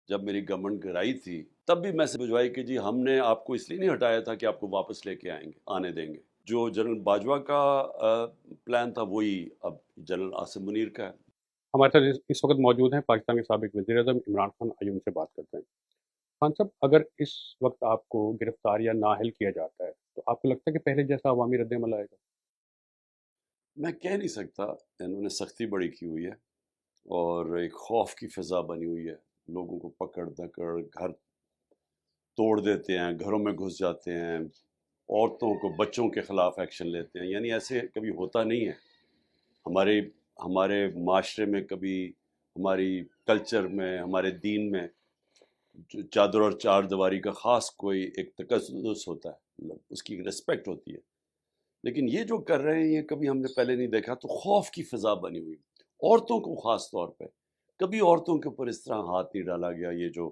جب میری گورنمنٹ گرائی تھی تب بھی میسج بھجوائی کہ جی ہم نے آپ کو اس لیے نہیں ہٹایا تھا کہ آپ کو واپس لے کے آنے دیں گے. جو جنرل باجوہ کا پلان تھا وہی اب جنرل عاصم منیر کا ہے. ہمارے ساتھ اس وقت موجود ہیں پاکستان کے سابق وزیر اعظم عمران خان. آئیے ان سے بات کرتے ہیں. خان صاحب، اگر اس وقت آپ کو گرفتار یا نااہل کیا جاتا ہے تو آپ کو لگتا ہے کہ پہلے جیسا عوامی رد عمل آئے گا؟ میں کہہ نہیں سکتا. انہوں نے سختی بڑی کی ہوئی ہے اور ایک خوف کی فضا بنی ہوئی ہے. لوگوں کو پکڑ دھکڑ گھر توڑ دیتے ہیں، گھروں میں گھس جاتے ہیں، عورتوں کو بچوں کے خلاف ایکشن لیتے ہیں. یعنی ایسے کبھی ہوتا نہیں ہے ہمارے ہمارے معاشرے میں. کبھی ہماری کلچر میں، ہمارے دین میں چادر اور چار دیواری کا خاص کوئی ایک تقدس ہوتا ہے، اس کی رسپیکٹ ہوتی ہے. لیکن یہ جو کر رہے ہیں یہ کبھی ہم نے پہلے نہیں دیکھا. تو خوف کی فضا بنی ہوئی عورتوں کو خاص طور پہ. کبھی عورتوں کے اوپر اس طرح ہاتھ نہیں ڈالا گیا. یہ جو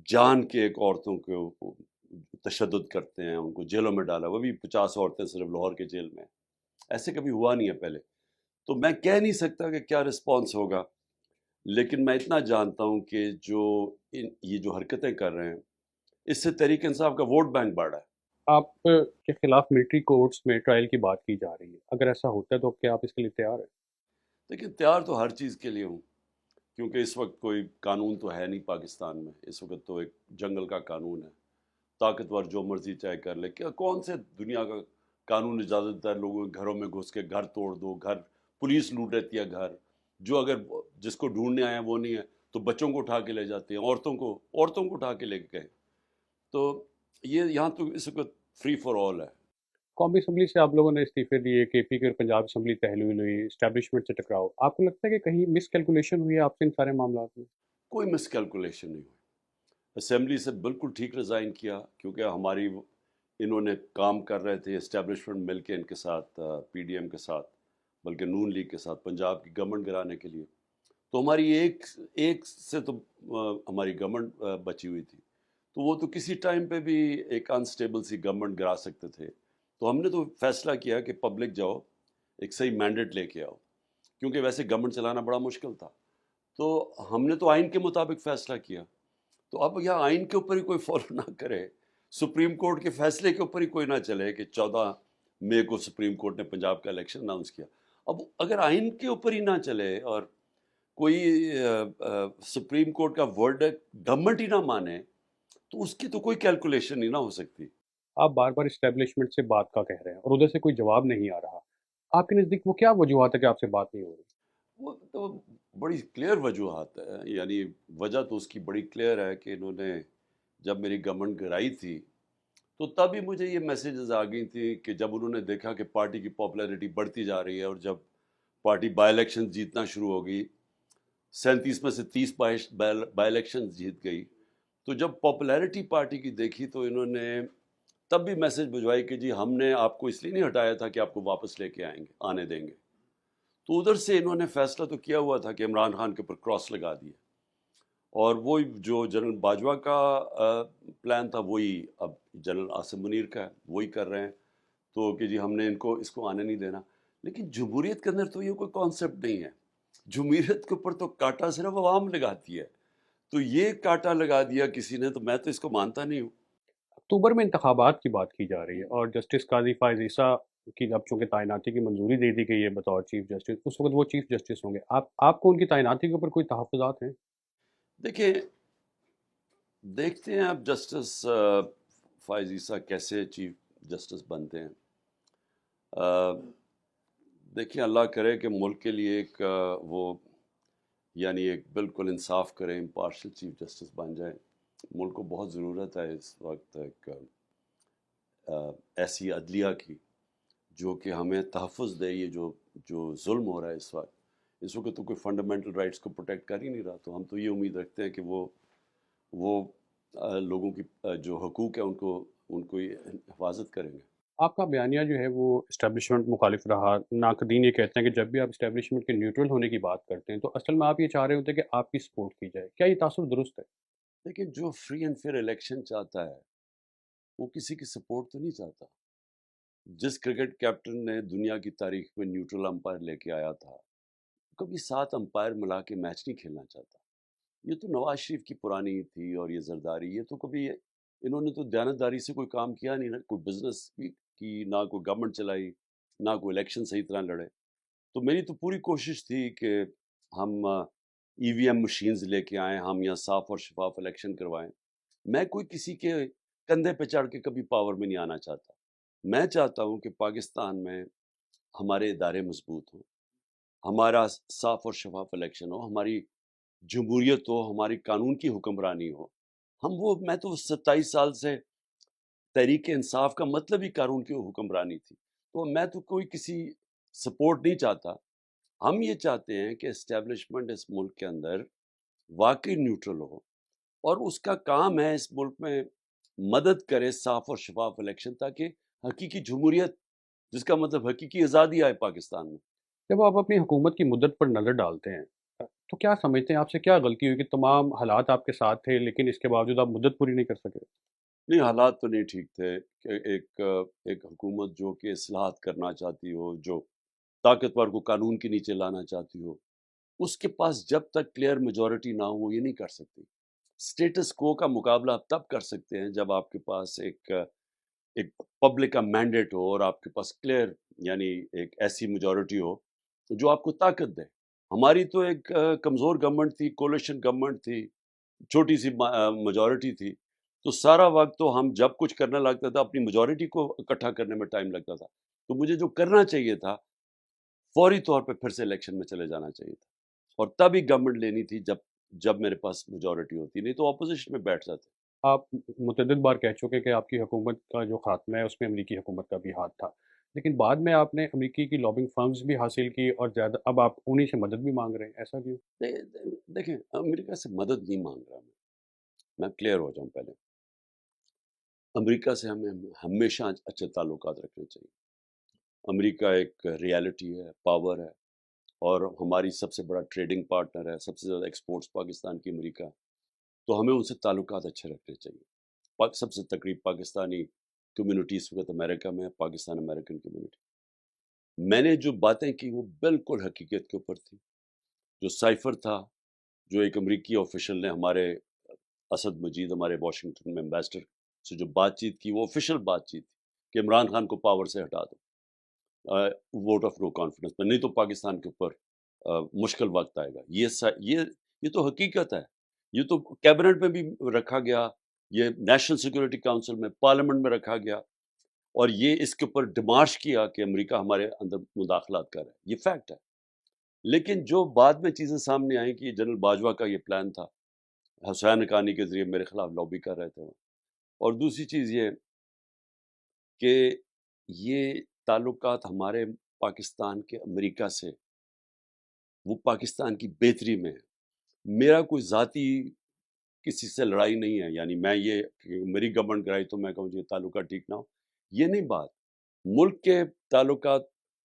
جان کے ایک عورتوں کو تشدد کرتے ہیں، ان کو جیلوں میں ڈالا، وہ بھی 50 عورتیں صرف لاہور کے جیل میں. ایسے کبھی ہوا نہیں ہے پہلے. تو میں کہہ نہیں سکتا کہ کیا رسپانس ہوگا، لیکن میں اتنا جانتا ہوں کہ یہ جو حرکتیں کر رہے ہیں اس سے تحریک انصاف کا ووٹ بینک بڑھ رہا ہے. آپ کے خلاف ملٹری کورٹس میں ٹرائل کی بات کی جا رہی ہے. اگر ایسا ہوتا ہے تو کیا آپ اس کے لیے تیار ہیں؟ لیکن تیار تو ہر چیز کے لیے ہوں، کیونکہ اس وقت کوئی قانون تو ہے نہیں پاکستان میں. اس وقت تو ایک جنگل کا قانون ہے. طاقتور جو مرضی چاہے کر لے. کیا کون سے دنیا کا قانون اجازت دیتا ہے لوگوں کے گھروں میں گھس کے گھر توڑ دو، گھر پولیس لوٹ لیتی ہے گھر. جو اگر جس کو ڈھونڈنے آئے ہیں وہ نہیں ہے تو بچوں کو اٹھا کے لے جاتے ہیں، عورتوں کو اٹھا کے لے کے گئے. تو یہ یہاں تو اس وقت فری فار آل ہے. قومی اسمبلی سے آپ لوگوں نے استعفے دیے، کے پی کے اور پنجاب اسمبلی تحلیل ہوئی، اسٹیبلشمنٹ سے ٹکراؤ. آپ کو لگتا ہے کہ کہیں مس کیلکولیشن ہوئی ہے آپ سے ان سارے معاملات میں؟ کوئی مس کیلکولیشن نہیں ہوئی. اسمبلی سے بالکل ٹھیک ریزائن کیا، کیونکہ انہوں نے کام کر رہے تھے اسٹیبلشمنٹ مل کے ان کے ساتھ، پی ڈی ایم کے ساتھ، بلکہ نون لیگ کے ساتھ پنجاب کی گورنمنٹ گرانے کے لیے. تو ہماری ایک سے تو ہماری گورنمنٹ بچی ہوئی تھی. تو وہ تو کسی ٹائم پہ بھی ایک انسٹیبل سی گورنمنٹ گرا سکتے تھے. تو ہم نے تو فیصلہ کیا کہ پبلک جاؤ، ایک صحیح مینڈیٹ لے کے آؤ، کیونکہ ویسے گورنمنٹ چلانا بڑا مشکل تھا. تو ہم نے تو آئین کے مطابق فیصلہ کیا. تو اب یہاں آئین کے اوپر ہی کوئی فالو نہ کرے، سپریم کورٹ کے فیصلے کے اوپر ہی کوئی نہ چلے کہ 14 مئی کو سپریم کورٹ نے پنجاب کا الیکشن اناؤنس کیا. اب اگر آئین کے اوپر ہی نہ چلے اور کوئی سپریم کورٹ کا ورڈ گورنمنٹ ہی نہ مانے تو اس کی تو کوئی کیلکولیشن نہیں نہ ہو سکتی. آپ بار بار اسٹیبلشمنٹ سے بات کا کہہ رہے ہیں اور ادھر سے کوئی جواب نہیں آ رہا. آپ کے نزدیک وہ کیا وجوہات ہے کہ آپ سے بات نہیں ہو رہی؟ وہ تو بڑی کلیئر وجوہات ہے. یعنی وجہ تو اس کی بڑی کلیئر ہے کہ انہوں نے جب میری گورنمنٹ گرائی تھی تو تب ہی مجھے یہ میسیجز آ گئی تھی کہ جب انہوں نے دیکھا کہ پارٹی کی پاپولیرٹی بڑھتی جا رہی ہے اور جب پارٹی بائی الیکشن جیتنا شروع ہو گئی، 37 میں سے 30 بائی الیکشن جیت گئی. تو جب پاپولیرٹی پارٹی کی دیکھی تو انہوں نے تب بھی میسج بھجوائی کہ جی ہم نے آپ کو اس لیے نہیں ہٹایا تھا کہ آپ کو واپس لے کے آنے دیں گے. تو ادھر سے انہوں نے فیصلہ تو کیا ہوا تھا کہ عمران خان کے اوپر کراس لگا دیے. اور وہ جو جنرل باجوہ کا پلان تھا وہی اب جنرل عاصم منیر کا ہے، وہی کر رہے ہیں. تو کہ جی ہم نے اس کو آنے نہیں دینا. لیکن جمہوریت کے اندر تو یہ کوئی کانسیپٹ نہیں ہے. جمہوریت کے اوپر تو کاٹا صرف عوام لگاتی ہے. تو یہ کاٹا لگا دیا کسی نے، تو میں تو اس کو مانتا نہیں ہوں. اکتوبر میں انتخابات کی بات کی جا رہی ہے اور جسٹس قاضی فائز عیسیٰ کی اب چونکہ تعیناتی کی منظوری دے دی گئی ہے بطور چیف جسٹس، اس وقت وہ چیف جسٹس ہوں گے. آپ کو ان کی تعیناتی کے اوپر کوئی تحفظات ہیں؟ دیکھیں، دیکھتے ہیں اب جسٹس فائز عیسیٰ کیسے چیف جسٹس بنتے ہیں. دیکھیں اللہ کرے کہ ملک کے لیے ایک وہ یعنی ایک بالکل انصاف کرے، امپارشل چیف جسٹس بن جائے. ملک کو بہت ضرورت ہے اس وقت ایک ایسی عدلیہ کی جو کہ ہمیں تحفظ دے. یہ جو ظلم ہو رہا ہے اس وقت تو کوئی فنڈامنٹل رائٹس کو پروٹیکٹ کر ہی نہیں رہا. تو ہم تو یہ امید رکھتے ہیں کہ وہ لوگوں کی جو حقوق ہیں ان کو یہ حفاظت کریں گے. آپ کا بیانیہ جو ہے وہ اسٹیبلشمنٹ مخالف رہا. ناقدین یہ کہتے ہیں کہ جب بھی آپ اسٹیبلشمنٹ کے نیوٹرل ہونے کی بات کرتے ہیں تو اصل میں آپ یہ چاہ رہے ہوتے ہیں کہ آپ کی سپورٹ کی جائے. کیا یہ تاثر درست ہے؟ لیکن جو فری اینڈ فیئر الیکشن چاہتا ہے وہ کسی کی سپورٹ تو نہیں چاہتا. جس کرکٹ کیپٹن نے دنیا کی تاریخ میں نیوٹرل امپائر لے کے آیا تھا کبھی 7 امپائر ملا کے میچ نہیں کھیلنا چاہتا. یہ تو نواز شریف کی پرانی تھی، اور یہ زرداری، یہ تو کبھی انہوں نے تو دیانتداری سے کوئی کام کیا نہیں نا، کوئی بزنس بھی کی نہ، کوئی گورنمنٹ چلائی نہ، کوئی الیکشن صحیح طرح لڑے. تو میری تو پوری کوشش تھی کہ ہم ای وی ایم مشینز لے کے آئیں، ہم یہاں صاف اور شفاف الیکشن کروائیں. میں کوئی کسی کے کندھے پہ چڑھ کے کبھی پاور میں نہیں آنا چاہتا. میں چاہتا ہوں کہ پاکستان میں ہمارے ادارے مضبوط ہوں، ہمارا صاف اور شفاف الیکشن ہو، ہماری جمہوریت ہو، ہماری قانون کی حکمرانی ہو. میں تو 27 سال سے تحریک انصاف کا مطلب ہی قانون کی حکمرانی تھی. تو میں تو کوئی کسی سپورٹ نہیں چاہتا. ہم یہ چاہتے ہیں کہ اسٹیبلشمنٹ اس ملک کے اندر واقعی نیوٹرل ہو، اور اس کا کام ہے اس ملک میں مدد کرے صاف اور شفاف الیکشن، تاکہ حقیقی جمہوریت، جس کا مطلب حقیقی آزادی آئے پاکستان میں. جب آپ اپنی حکومت کی مدت پر نظر ڈالتے ہیں تو کیا سمجھتے ہیں آپ سے کیا غلطی ہوئی کہ تمام حالات آپ کے ساتھ تھے لیکن اس کے باوجود آپ مدت پوری نہیں کر سکے؟ نہیں، حالات تو نہیں ٹھیک تھے کہ ایک حکومت جو کہ اصلاحات کرنا چاہتی ہو، جو طاقتور کو قانون کے نیچے لانا چاہتی ہو، اس کے پاس جب تک کلیئر میجورٹی نہ ہو، یہ نہیں کر سکتی. اسٹیٹس کو کا مقابلہ آپ تب کر سکتے ہیں جب آپ کے پاس ایک پبلک کا مینڈیٹ ہو، اور آپ کے پاس کلیئر، یعنی ایک ایسی میجورٹی ہو جو آپ کو طاقت دے. ہماری تو ایک کمزور گورنمنٹ تھی، کولیشن گورنمنٹ تھی، چھوٹی سی میجورٹی تھی. تو سارا وقت تو ہم جب کچھ کرنے لگتا تھا، اپنی میجورٹی کو اکٹھا کرنے میں ٹائم لگتا تھا. تو مجھے جو کرنا چاہیے تھا، فوری طور پہ پھر سے الیکشن میں چلے جانا چاہیے تھا، اور تب ہی گورنمنٹ لینی تھی جب میرے پاس میجورٹی ہوتی. نہیں تو اپوزیشن میں بیٹھ جاتے. آپ متعدد بار کہہ چکے کہ آپ کی حکومت کا جو خاتمہ ہے اس میں امریکی حکومت کا بھی ہاتھ تھا، لیکن بعد میں آپ نے امریکی کی لابنگ فرمز بھی حاصل کی اور زیادہ اب آپ انہی سے مدد بھی مانگ رہے ہیں، ایسا کیوں؟ دیکھیں، امریکہ سے مدد نہیں مانگ رہا میں کلیئر ہو جاؤں پہلے. امریکہ سے ہمیں ہمیشہ اچھے تعلقات رکھنے چاہیے. امریکہ ایک ریالٹی ہے، پاور ہے، اور ہماری سب سے بڑا ٹریڈنگ پارٹنر ہے. سب سے زیادہ ایکسپورٹس پاکستان کی امریکہ. تو ہمیں ان سے تعلقات اچھے رکھنے چاہیے. سب سے تقریب پاکستانی کمیونٹی اس وقت امریکہ میں ہے، پاکستان امریکن کمیونٹی. میں نے جو باتیں کی وہ بالکل حقیقت کے اوپر تھی. جو سائفر تھا، جو ایک امریکی آفیشل نے ہمارے اسد مجید، ہمارے واشنگٹن میں ایمبیسڈر سے جو بات چیت کی، وہ آفیشل بات چیت تھی کہ عمران خان کو پاور سے ہٹا دو ووٹ آف نو کانفیڈنس میں، نہیں تو پاکستان کے اوپر مشکل وقت آئے گا. یہ تو حقیقت ہے. یہ تو کیبنٹ میں بھی رکھا گیا، یہ نیشنل سیکورٹی کاؤنسل میں، پارلیمنٹ میں رکھا گیا، اور یہ اس کے اوپر ڈیمارش کیا کہ امریکہ ہمارے اندر مداخلات کر رہا ہے. یہ فیکٹ ہے. لیکن جو بعد میں چیزیں سامنے آئیں کہ جنرل باجوہ کا یہ پلان تھا، حسین حقانی کے ذریعے میرے خلاف لابی کر رہے تھے وہ. اور دوسری چیز یہ کہ یہ تعلقات ہمارے پاکستان کے امریکہ سے، وہ پاکستان کی بہتری میں ہے. میرا کوئی ذاتی کسی سے لڑائی نہیں ہے، یعنی میں یہ کہ میری گورنمنٹ گرائی تو میں کہوں یہ تعلقات ٹھیک نہ ہو، یہ نہیں بات. ملک کے تعلقات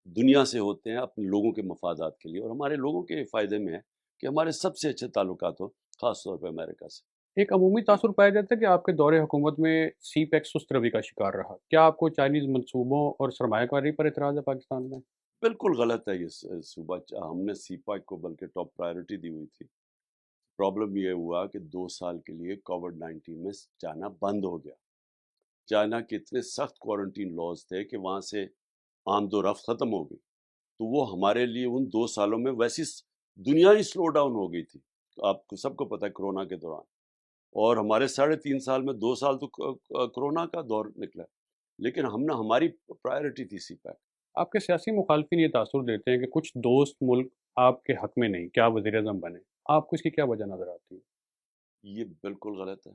دنیا سے ہوتے ہیں اپنے لوگوں کے مفادات کے لیے، اور ہمارے لوگوں کے فائدے میں ہے کہ ہمارے سب سے اچھے تعلقات ہوں، خاص طور پہ امریکہ سے. ایک عمومی تاثر پایا جاتا ہے کہ آپ کے دور حکومت میں سی پیک سست روی کا شکار رہا. کیا آپ کو چائنیز منصوبوں اور سرمایہ کاری پر اعتراض ہے پاکستان میں؟ بالکل غلط ہے یہ صوبہ. ہم نے سی پیک کو بلکہ ٹاپ پرائرٹی دی ہوئی تھی. پرابلم یہ ہوا کہ 2 سال کے لیے کووڈ-19 میں چائنا بند ہو گیا. چائنا کے اتنے سخت کوارنٹین لاز تھے کہ وہاں سے آمد و رفت ختم ہو گئی. تو وہ ہمارے لیے ان 2 سالوں میں ویسی دنیا ہی سلو ڈاؤن ہو گئی تھی. آپ کو سب کو پتہ ہے کرونا کے دوران. اور ہمارے 3.5 سال میں 2 سال تو کرونا کا دور نکلا. لیکن ہماری پرائرٹی تھی سی پیک. آپ کے سیاسی مخالفین یہ تاثر دیتے ہیں کہ کچھ دوست ملک آپ کے حق میں نہیں، کیا وزیر اعظم بنے. آپ کو اس کی کیا وجہ نظر آتی ہے؟ یہ بالکل غلط ہے.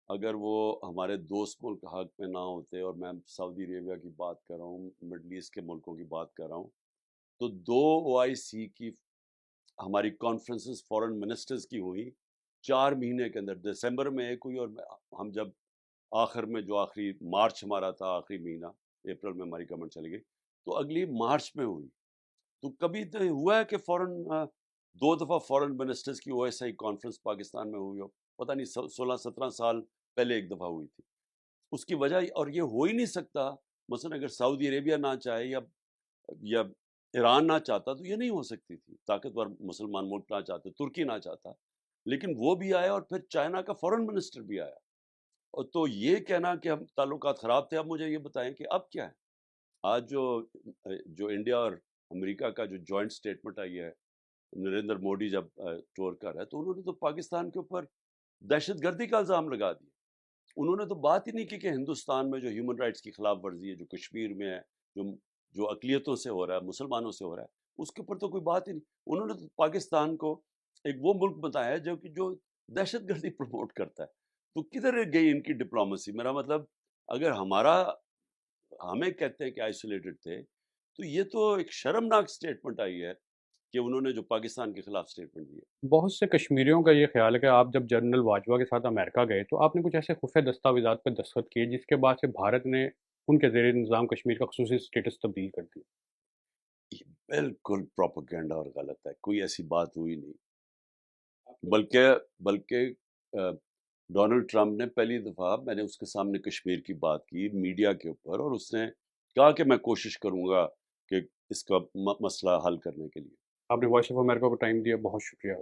اگر وہ ہمارے دوست ملک حق میں نہ ہوتے، اور میں سعودی عربیہ کی بات کر رہا ہوں، مڈل ایسٹ کے ملکوں کی بات کر رہا ہوں، تو 2 OIC کی ہماری کانفرنسز فورن منسٹرز کی ہوئی 4 مہینے کے اندر. دسمبر میں ایک ہوئی، اور ہم جب آخر میں جو آخری مارچ ہمارا تھا، آخری مہینہ اپریل میں ہماری گورنمنٹ چلی گئی، تو اگلی مارچ میں ہوئی. تو کبھی تو ہوا ہے کہ فورن 2 دفعہ فورن منسٹرز کی OSI کانفرنس پاکستان میں ہوئی ہو؟ پتہ نہیں 16-17 سال پہلے ایک دفعہ ہوئی تھی. اس کی وجہ، اور یہ ہو ہی نہیں سکتا. مثلا اگر سعودی عربیہ نہ چاہے یا ایران نہ چاہتا تو یہ نہیں ہو سکتی تھی. طاقتور مسلمان ملک نہ چاہتے، ترکی نہ چاہتا. لیکن وہ بھی آیا اور پھر چائنا کا فورن منسٹر بھی آیا. اور تو یہ کہنا کہ ہم تعلقات خراب تھے، اب مجھے یہ بتائیں کہ اب کیا ہے. آج جو انڈیا اور امریکہ کا جو جوائنٹ اسٹیٹمنٹ آئی ہے، نریندر مودی جب ٹور کر رہا ہے، تو انہوں نے تو پاکستان کے اوپر دہشت گردی کا الزام لگا دیا. انہوں نے تو بات ہی نہیں کی کہ ہندوستان میں جو ہیومن رائٹس کی خلاف ورزی ہے، جو کشمیر میں ہے، جو اقلیتوں سے ہو رہا ہے، مسلمانوں سے ہو رہا ہے، اس کے اوپر تو کوئی بات ہی نہیں. انہوں نے تو پاکستان کو ایک وہ ملک بتایا ہے جو دہشت گردی پروموٹ کرتا ہے. تو کدھر گئی ان کی ڈپلومسی؟ میرا مطلب، اگر ہمیں کہتے ہیں کہ آئسولیٹڈ تھے، تو یہ تو ایک شرمناک سٹیٹمنٹ آئی ہے کہ انہوں نے جو پاکستان کے خلاف سٹیٹمنٹ دی ہے. بہت سے کشمیریوں کا یہ خیال ہے کہ آپ جب جنرل باجوہ کے ساتھ امریکہ گئے تو آپ نے کچھ ایسے خفیہ دستاویزات پہ دستخط کیے جس کے بعد سے بھارت نے ان کے زیر نظام کشمیر کا خصوصی اسٹیٹس تبدیل کر دیا. یہ بالکل پروپیگنڈا اور غلط ہے، کوئی ایسی بات ہوئی نہیں. بلکہ ڈونلڈ ٹرمپ نے پہلی دفعہ، میں نے اس کے سامنے کشمیر کی بات کی میڈیا کے اوپر، اور اس نے کہا کہ میں کوشش کروں گا کہ اس کا مسئلہ حل کرنے کے لیے. آپ نے وائس آف امریکہ کو ٹائم دیا، بہت شکریہ.